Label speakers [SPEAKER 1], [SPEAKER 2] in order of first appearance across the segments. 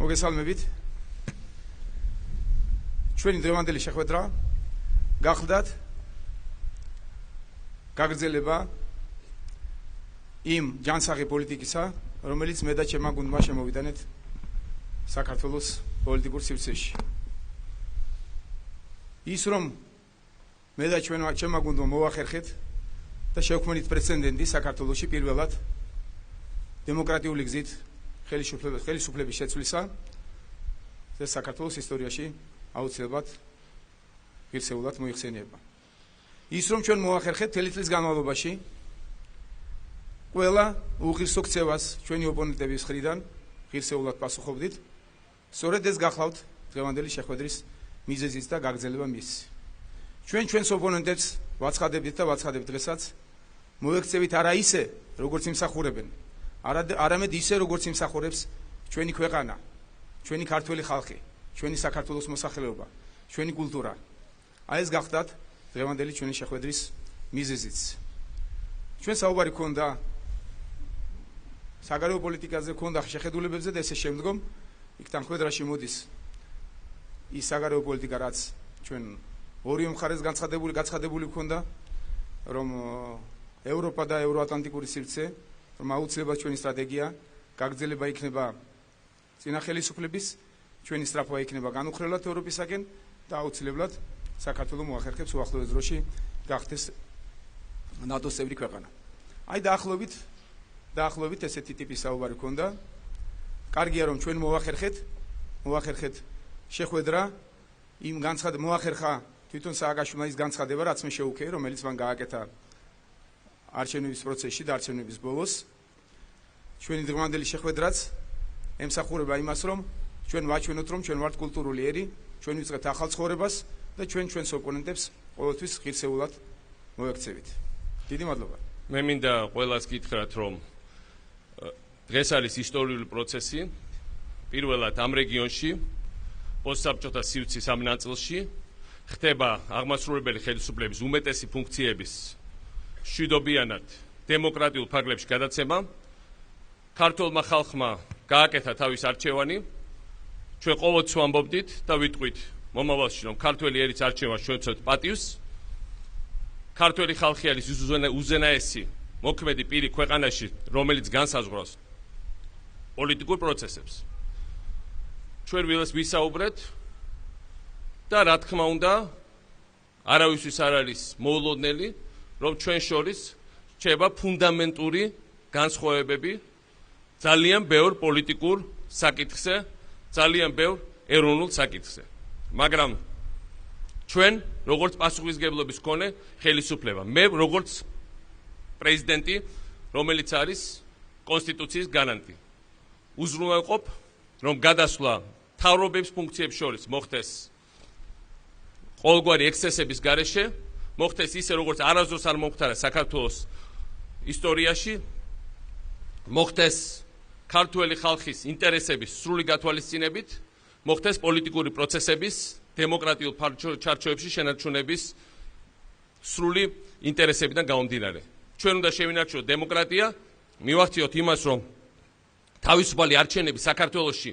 [SPEAKER 1] მოგესალმებით. ჩვენი დღევანდელი შეხვედრა გახლდათ გაგრძელება იმ ჯანსაღი პოლიტიკისა, რომელიც მე და ჩემმა გუნდმა შემოვიტანეთ საქართველოს პოლიტიკურ სივრცეში. ის რომ მე და ჩემმა გუნდმა მოვახერხეთ და შევქმნით პრეცედენტი საქართველოში პირველად დემოკრატიული გზით ხელისუფლების შეცვლისა და საქართველოს ისტორიაში აუცილებლად ღირსეულად მოიხსენიება. ის რომ ჩვენ მოვახერხეთ მთელი წლის განმავლობაში ყველა უღირსო ქცევას ჩვენი ოპონენტების მხრიდან ღირსეულად პასუხობდით, სწორედ ეს გახლავთ დღევანდელი შეხვედრის მიზეზიც და გაგრძელება მისი. ჩვენს ოპონენტებს ვაცხადებთ და ვაცხადებთ დღესაც მოექცევით არა ისე, როგორც იმსახურებენ, არამედ ისე, როგორც იმსახურებს ჩვენი ქვეყანა, ჩვენი ქართველი ხალხი, ჩვენი საქართველოს მოსახლეობა, ჩვენი კულტურა. აი ეს გახლდათ დღევანდელი ჩვენი შეხვედრის მიზეზიც. ჩვენ საუბარი გქონდა საგარეო პოლიტიკაზე, გქონდა შეხედულებებზე და ესე შემდგომ იქ თანხმედრაში მოდის ის საგარეო პოლიტიკა, რაც ჩვენ ორივე მხარეს გაცხადებული გქონდა, რომ ევროპა და ევროატლანტიკური სივრცე, რომ აუცილებლად ჩვენი სტრატეგია გაგრძელება იქნება წინა ხელისუფლების, ჩვენი სწრაფვა იქნება განუხრელად ევროპისაკენ და აუცილებლად საქართველოს მოახერხებს უახლოეს დროში გახდეს ნატოს წევრი ქვეყანა. აი დაახლოებით ესეთი ტიპის საუბარი გქონდა. კარგია რომ ჩვენ მოვახერხეთ შეხვედრა იმ მოახერხა თვითონ სააკაშვილმა ის განცხადება, რაც მე შეუქეი, რომელიც მან გააკეთა არჩევნების პროცესში და არჩევნების ბოლოს. ჩვენი დღევანდელი შეხვედრაც ემსახურება იმას, რომ ჩვენ ვაჩვენოთ, რომ ჩვენ ვართ კულტურული ერი, ჩვენ ვიწყებთ ახალ ცხოვრებას და ჩვენს ოპონენტებს ყოველთვის ღირსეულად მოექცევით. დიდი მადლობა.
[SPEAKER 2] მე მინდა ყველას გითხრათ, რომ დღეს არის ისტორიული პროცესი. პირველად ამ რეგიონში, პოსტსაბჭოთა სივრცის ამ ნაწილში ხდება აღმასრულებელი ხელისუფლების უმეტესი ფუნქციების მშვიდობიანად დემოკრატიულ ფარგლებში გადაცემა. ქართულმა ხალხმა გააკეთა თავის არჩევანი. ჩვენ ყოველთვის ვამბობდით და ვიტყვით მომავალში, რომ ქართველი ერის არჩევა შევეცოთ პატივს. ქართველი ხალხი არის უზენაესი მოქმედი პირი ქვეყანაში, რომელიც განსაზღვრავს პოლიტიკურ პროცესებს. ჩვენ ვისაუბრეთ და რა თქმა უნდა, არავისთვის არ არის მოულოდნელი, რომ ჩვენ შორის რჩება ფუნდამენტური განსხვავებები ძალიან ბევრ პოლიტიკურ საკითხზე, ძალიან ბევრ ეროვნულ საკითხზე. მაგრამ ჩვენ როგორც პასუხისმგებლობის მქონე ხელისუფლება, მე როგორც პრეზიდენტი, რომელიც არის კონსტიტუციის გარანტი, უზრუნველყოფ, რომ გადასვლა მთავრობების ფუნქციებს შორის მოხდეს ყოველგვარი ექსცესების გარეშე, მოხდეს ისე, როგორც არასდროს არ მომხდარა საქართველოს ისტორიაში, მოხდეს ქართველი ხალხის ინტერესების სრული გათვალისწინებით, მოხდეს პოლიტიკური პროცესების დემოკრატიულ ჩარჩოებში შენარჩუნების სრული ინტერესებიდან გამომდინარე. ჩვენ უნდა შევინარჩუნოთ დემოკრატია, მივახციოთ იმას, რომ თავისუფალი არჩევნები საქართველოში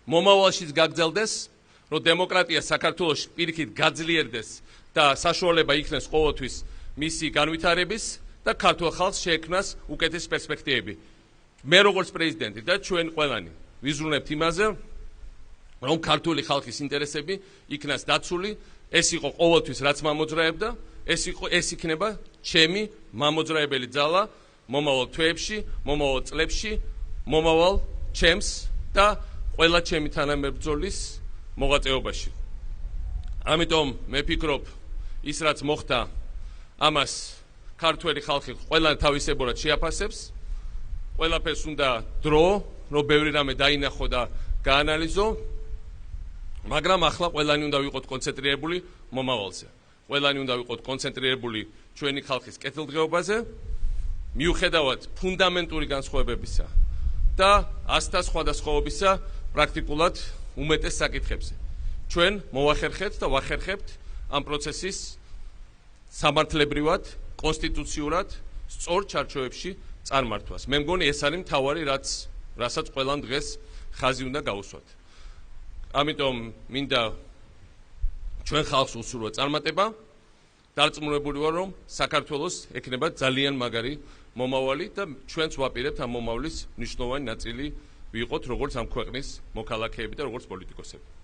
[SPEAKER 2] მომავალშიც გაგრძელდეს, რომ დემოკრატია საქართველოში პირიქით გაძლიერდეს და საშუალება იქნეს ყოველთვის მისი განვითარების და ქართულ ხალხს შეექმნას უკეთესი პერსპექტივები. მე როგორც პრეზიდენტი და ჩვენ ყველანი ვიზრუნებთ იმაზე, რომ ქართული ხალხის ინტერესები იქნას დაცული, ეს იყო ყოველთვის რაც მამოძრავებდა, ეს იქნება ჩემი მამოძრავებელი ძალა მომავალ თვეებში, მომავალ წლებში, მომავალ ჩემს და ყველა ჩემი თანამებრძოლის მოღვაწეობაში. ამიტომ მე ფიქრობ, ის რაც მოხდა, ამას ქართველი ხალხი ყველა თავისებურად შეაფასებს. ყველაფერს უნდა დრო, რომ ბევრი რამე დაინახო და გაანალიზო, მაგრამ ახლა ყველანი უნდა ვიყოთ კონცენტრირებული მომავალზე. ყველანი უნდა ვიყოთ კონცენტრირებული ჩვენი ხალხის კეთილდღეობაზე, მიუხედავად ფუნდამენტური განსხვავებებისა და ასთა სხვადასხვაობისა პრაქტიკულად უმეტეს საკითხებზე. ჩვენ მოვახერხეთ და ვახერხებთ ამ პროცესის სამართლებრივად, კონსტიტუციურად სწორ ჩარჩოებში წარმართვას. მე მგონი ეს არის მთავარი, რასაც ყველამ დღეს ხაზი უნდა გაუსვათ. ამიტომ მინდა ჩვენ ხალხს უსურვო წარმატება. დარწმუნებული ვარ, რომ საქართველოს ექნება ძალიან მაგარი მომავალი და ჩვენც ვაპირებთ ამ მომავლის მნიშვნელოვანი ნაწილი ვიყოთ როგორც ამ ქვეყნის მოქალაქეები და როგორც პოლიტიკოსები.